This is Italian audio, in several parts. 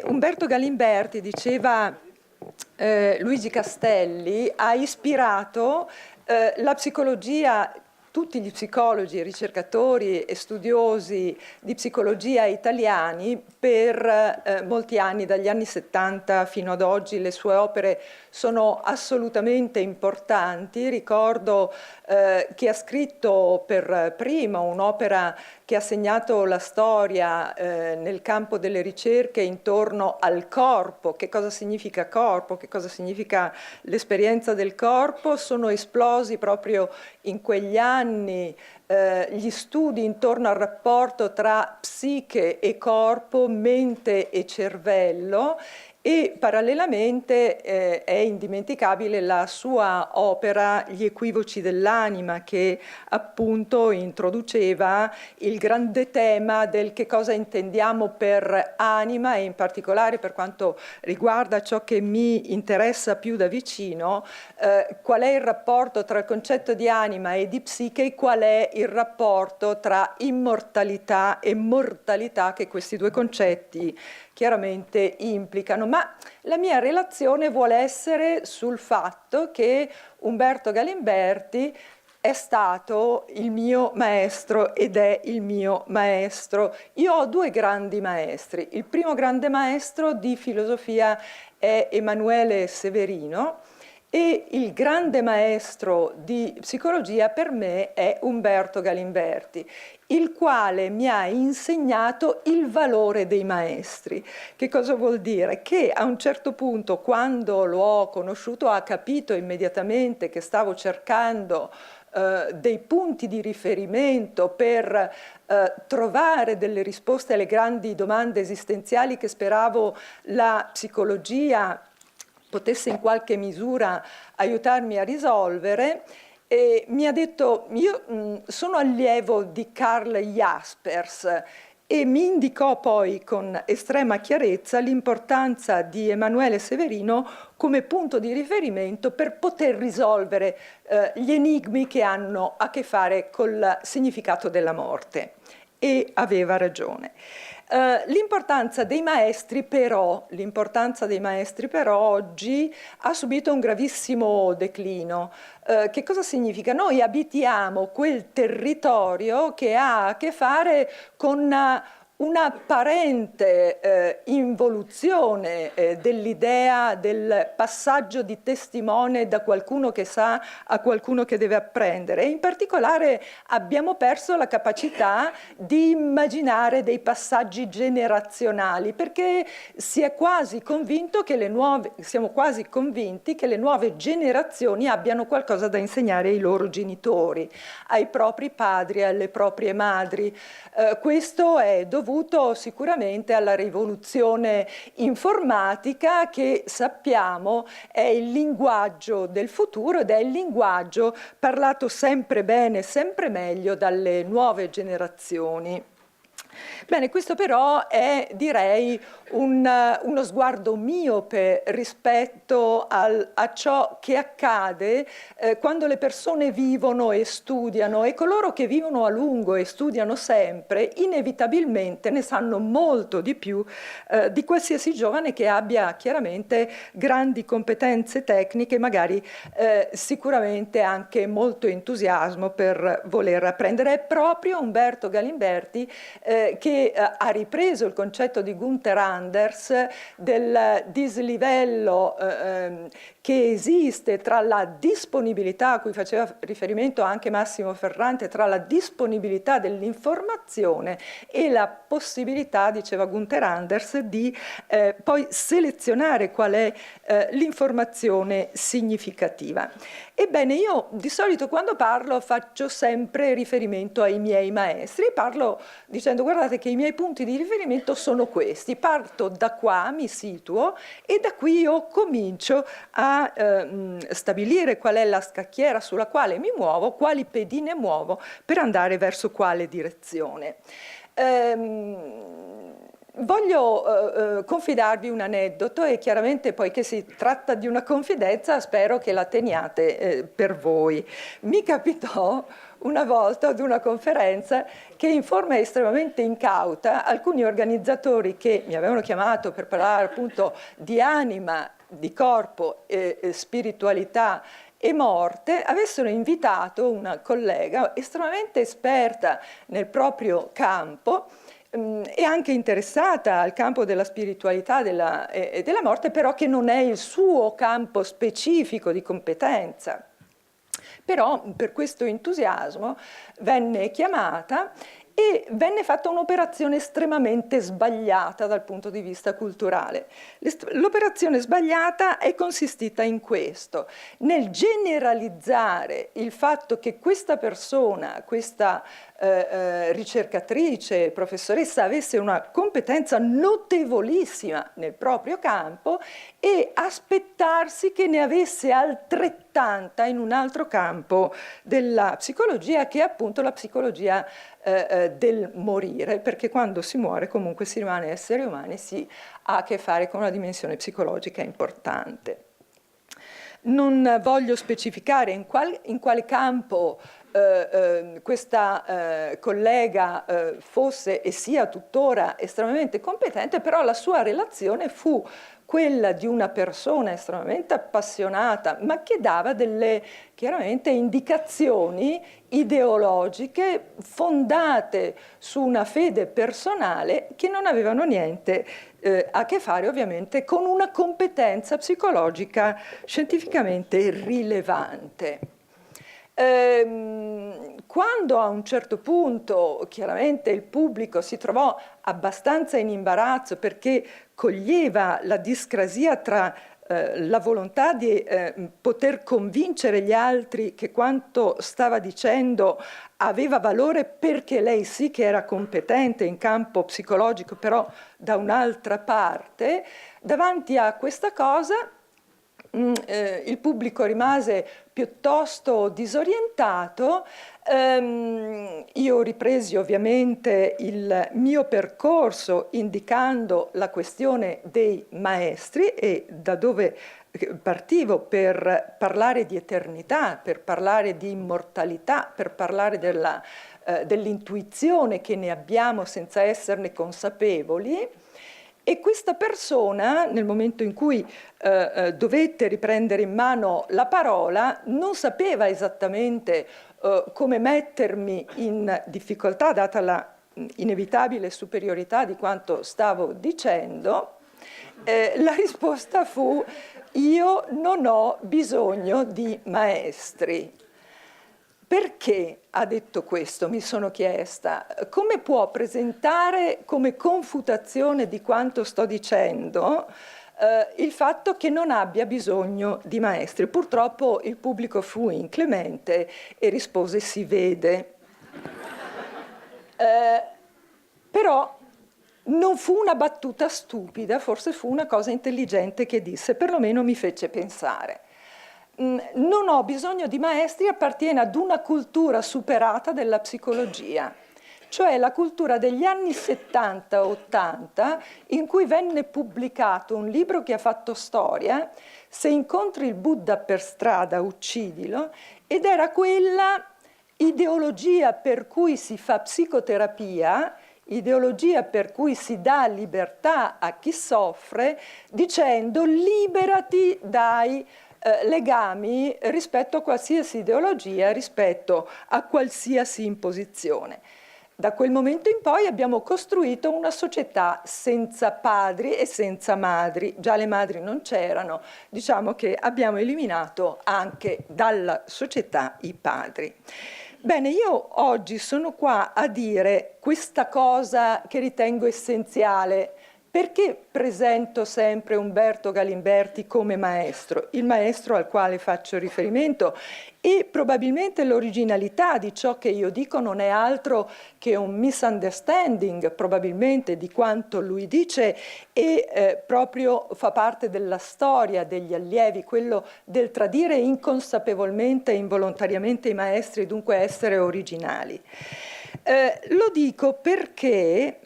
Umberto Galimberti, diceva Luigi Castelli, ha ispirato la psicologia, tutti gli psicologi, ricercatori e studiosi di psicologia italiani per molti anni, dagli anni 70 fino ad oggi. Le sue opere sono assolutamente importanti. Ricordo che ha scritto per prima un'opera che ha segnato la storia nel campo delle ricerche intorno al corpo. Che cosa significa corpo? Che cosa significa l'esperienza del corpo? Sono esplosi proprio in quegli anni gli studi intorno al rapporto tra psiche e corpo, mente e cervello, e parallelamente è indimenticabile la sua opera Gli equivoci dell'anima, che appunto introduceva il grande tema del che cosa intendiamo per anima, e in particolare per quanto riguarda ciò che mi interessa più da vicino, qual è il rapporto tra il concetto di anima e di psiche, e qual è il rapporto tra immortalità e mortalità che questi due concetti chiaramente implicano. Ma la mia relazione vuole essere sul fatto che Umberto Galimberti è stato il mio maestro ed è il mio maestro. Io ho due grandi maestri. Il primo grande maestro di filosofia è Emanuele Severino, e il grande maestro di psicologia per me è Umberto Galimberti, il quale mi ha insegnato il valore dei maestri. Che cosa vuol dire? Che a un certo punto, quando lo ho conosciuto, ha capito immediatamente che stavo cercando dei punti di riferimento per trovare delle risposte alle grandi domande esistenziali che speravo la psicologia potesse in qualche misura aiutarmi a risolvere. E mi ha detto: io sono allievo di Karl Jaspers, e mi indicò poi con estrema chiarezza l'importanza di Emanuele Severino come punto di riferimento per poter risolvere gli enigmi che hanno a che fare col significato della morte. E aveva ragione. L'importanza dei maestri però oggi ha subito un gravissimo declino. Che cosa significa? Noi abitiamo quel territorio che ha a che fare con un'apparente involuzione dell'idea del passaggio di testimone da qualcuno che sa a qualcuno che deve apprendere, e in particolare abbiamo perso la capacità di immaginare dei passaggi generazionali, perché siamo quasi convinti che le nuove generazioni abbiano qualcosa da insegnare ai loro genitori, ai propri padri, alle proprie madri. Questo è dovuto sicuramente alla rivoluzione informatica, che sappiamo è il linguaggio del futuro ed è il linguaggio parlato sempre bene, sempre meglio dalle nuove generazioni. Bene, questo però è, direi, uno sguardo miope rispetto a ciò che accade quando le persone vivono e studiano, e coloro che vivono a lungo e studiano sempre inevitabilmente ne sanno molto di più di qualsiasi giovane che abbia chiaramente grandi competenze tecniche, magari sicuramente anche molto entusiasmo per voler apprendere. È proprio Umberto Galimberti che ha ripreso il concetto di Gunther Anders del dislivello che esiste tra la disponibilità, a cui faceva riferimento anche Massimo Ferrante, tra la disponibilità dell'informazione e la possibilità, diceva Gunther Anders, di poi selezionare qual è l'informazione significativa. Ebbene, io di solito quando parlo faccio sempre riferimento ai miei maestri, parlo dicendo: guardate che i miei punti di riferimento sono questi, parto da qua, mi situo, e da qui io comincio a stabilire qual è la scacchiera sulla quale mi muovo, quali pedine muovo per andare verso quale direzione. Voglio confidarvi un aneddoto, e chiaramente, poiché si tratta di una confidenza, spero che la teniate per voi. Mi capitò una volta ad una conferenza che in forma estremamente incauta alcuni organizzatori che mi avevano chiamato per parlare appunto di anima, di corpo, spiritualità e morte, avessero invitato una collega estremamente esperta nel proprio campo e anche interessata al campo della spiritualità e della morte, però che non è il suo campo specifico di competenza. Però per questo entusiasmo venne chiamata e venne fatta un'operazione estremamente sbagliata dal punto di vista culturale. L'operazione sbagliata è consistita in questo, nel generalizzare il fatto che questa persona, questa ricercatrice, professoressa, avesse una competenza notevolissima nel proprio campo e aspettarsi che ne avesse altrettanta in un altro campo della psicologia, che è appunto la psicologia del morire, perché quando si muore comunque si rimane esseri umani, si ha a che fare con una dimensione psicologica importante. Non voglio specificare in quale campo questa collega fosse e sia tuttora estremamente competente, però la sua relazione fu quella di una persona estremamente appassionata, ma che dava delle chiaramente indicazioni ideologiche fondate su una fede personale che non avevano niente a che fare ovviamente con una competenza psicologica scientificamente rilevante. Quando a un certo punto chiaramente il pubblico si trovò abbastanza in imbarazzo perché coglieva la discrasia tra la volontà di poter convincere gli altri che quanto stava dicendo aveva valore perché lei sì che era competente in campo psicologico, però da un'altra parte, davanti a questa cosa il pubblico rimase piuttosto disorientato. Io ripresi ovviamente il mio percorso indicando la questione dei maestri e da dove partivo per parlare di eternità, per parlare di immortalità, per parlare dell'intuizione che ne abbiamo senza esserne consapevoli. E questa persona, nel momento in cui dovette riprendere in mano la parola, non sapeva esattamente come mettermi in difficoltà, data la inevitabile superiorità di quanto stavo dicendo. La risposta fu: io non ho bisogno di maestri. Perché ha detto questo? Mi sono chiesta. Come può presentare come confutazione di quanto sto dicendo il fatto che non abbia bisogno di maestri? Purtroppo il pubblico fu inclemente e rispose: si vede. Però non fu una battuta stupida, forse fu una cosa intelligente che disse, perlomeno mi fece pensare. Non ho bisogno di maestri appartiene ad una cultura superata della psicologia, cioè la cultura degli anni 70-80, in cui venne pubblicato un libro che ha fatto storia, Se incontri il Buddha per strada, uccidilo, ed era quella ideologia per cui si fa psicoterapia, ideologia per cui si dà libertà a chi soffre, dicendo: liberati dai legami rispetto a qualsiasi ideologia, rispetto a qualsiasi imposizione. Da quel momento in poi abbiamo costruito una società senza padri e senza madri. Già le madri non c'erano, diciamo che abbiamo eliminato anche dalla società i padri. Bene, io oggi sono qua a dire questa cosa che ritengo essenziale. Perché presento sempre Umberto Galimberti come maestro? Il maestro al quale faccio riferimento, e probabilmente l'originalità di ciò che io dico non è altro che un misunderstanding probabilmente di quanto lui dice, e proprio fa parte della storia degli allievi, quello del tradire inconsapevolmente e involontariamente i maestri e dunque essere originali. Lo dico perché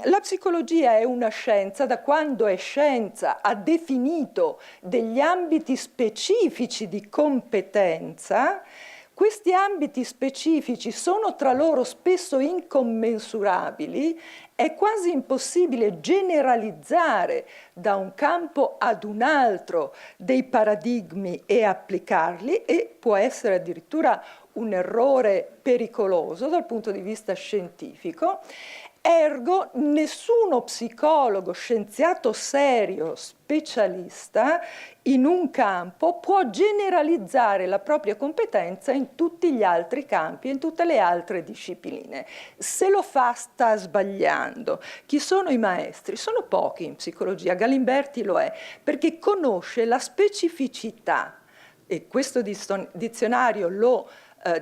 la psicologia è una scienza, da quando è scienza ha definito degli ambiti specifici di competenza. questi ambiti specifici sono tra loro spesso incommensurabili, è quasi impossibile generalizzare da un campo ad un altro dei paradigmi e applicarli, e può essere addirittura un errore pericoloso dal punto di vista scientifico. Ergo, nessuno psicologo, scienziato serio, specialista in un campo può generalizzare la propria competenza in tutti gli altri campi, in tutte le altre discipline. Se lo fa, sta sbagliando. Chi sono i maestri? Sono pochi in psicologia. Galimberti lo è, perché conosce la specificità, e questo dizionario lo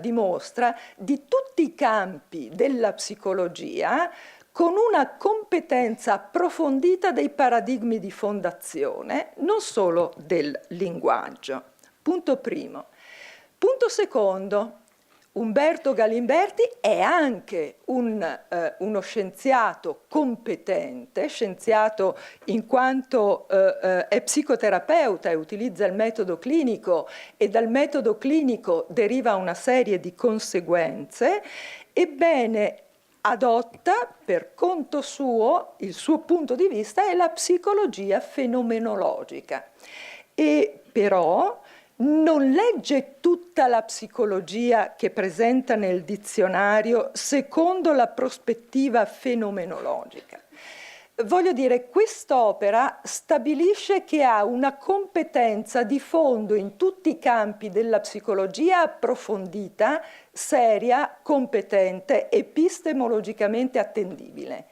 dimostra, di tutti i campi della psicologia, con una competenza approfondita dei paradigmi di fondazione, non solo del linguaggio. Punto primo. Punto secondo. Umberto Galimberti è anche uno scienziato competente, scienziato in quanto è psicoterapeuta e utilizza il metodo clinico, e dal metodo clinico deriva una serie di conseguenze. Ebbene, adotta per conto suo, il suo punto di vista è la psicologia fenomenologica, e però non legge tutta la psicologia che presenta nel dizionario secondo la prospettiva fenomenologica. Voglio dire, quest'opera stabilisce che ha una competenza di fondo in tutti i campi della psicologia approfondita, seria, competente, epistemologicamente attendibile.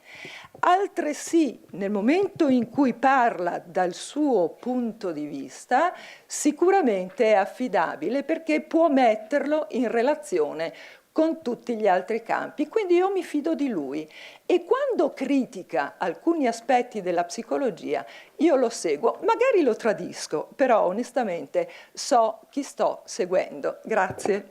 Altresì, nel momento in cui parla dal suo punto di vista, sicuramente è affidabile, perché può metterlo in relazione con tutti gli altri campi. Quindi io mi fido di lui, e quando critica alcuni aspetti della psicologia io lo seguo, magari lo tradisco, però onestamente so chi sto seguendo. Grazie.